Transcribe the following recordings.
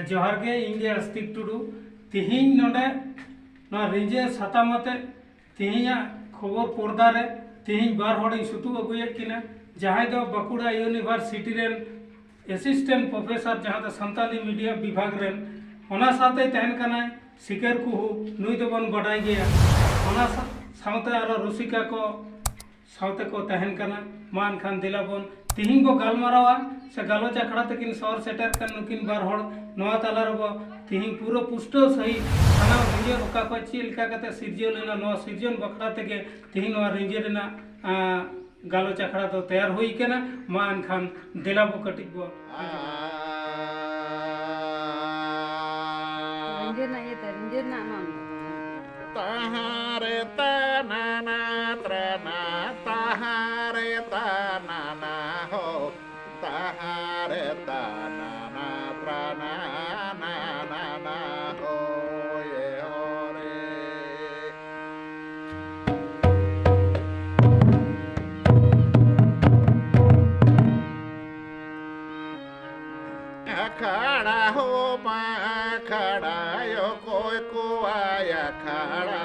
जोहार गे इंगे अस्तिक टुडू तिहिं नोडे ना रिंजे सातामते तिहिं खबर पर्दा रे तिहिं बार हड़ सुतु अगुए किना जहां दो Bankura university rain assistant professor जहां दो संताली मीडिया विभाग रेन ओना साथे तहन कना सिकर कुहू नुई दो बन बडाई गया ओना साथे आरो रसिका को साथे को तहन कना मान खान दिलाबन तिहिं को गालमारावा से गालोच आखड़ा तकिन सौर सेटर कर नुकिन बार हड़ नवा ताला रबो तिहिं पूरा पुष्टो सही खाना रिंजे ओका को चिलका कते सिरजियो लेना नवा सिरजन बखड़ा तके तिहिं नवा रिंजे रेना गालोच आखड़ा तो तैयार हुई केना मान खान दिलाबो कटिक बो रिंजे ना ये रिंजे ना ताहारे ताना त्रना ताहारे ताना हो ताहारे ताना त्रना ना हो ये हो रे अखाड़ा हो मा खड़ा यो कोई कुआया खड़ा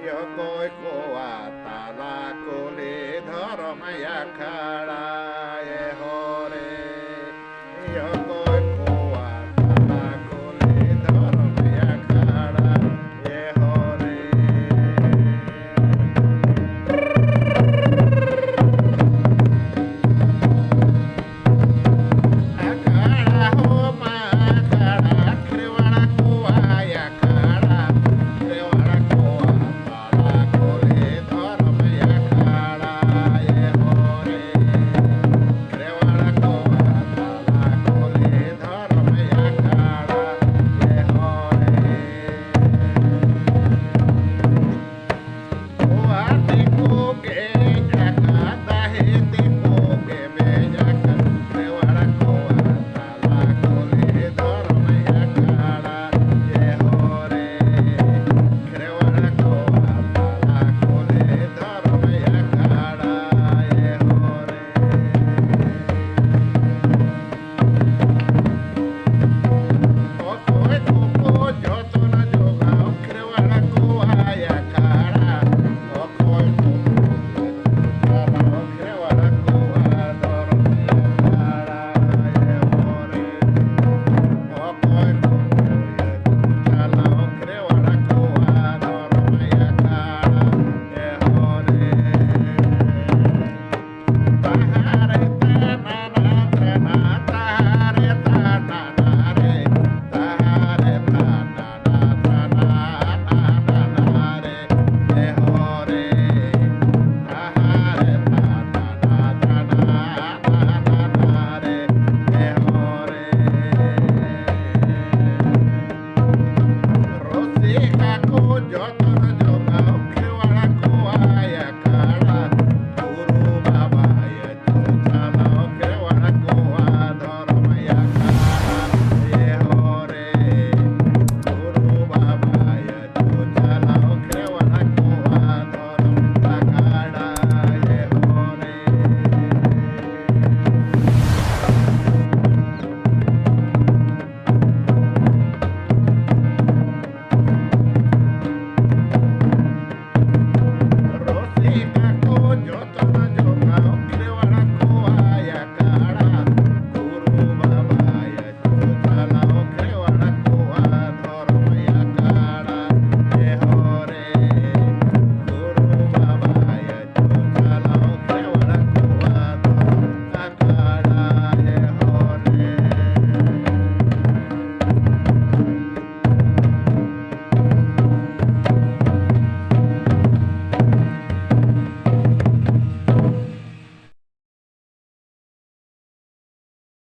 यो कोई कुआ ताला कोले धर्मया खड़ा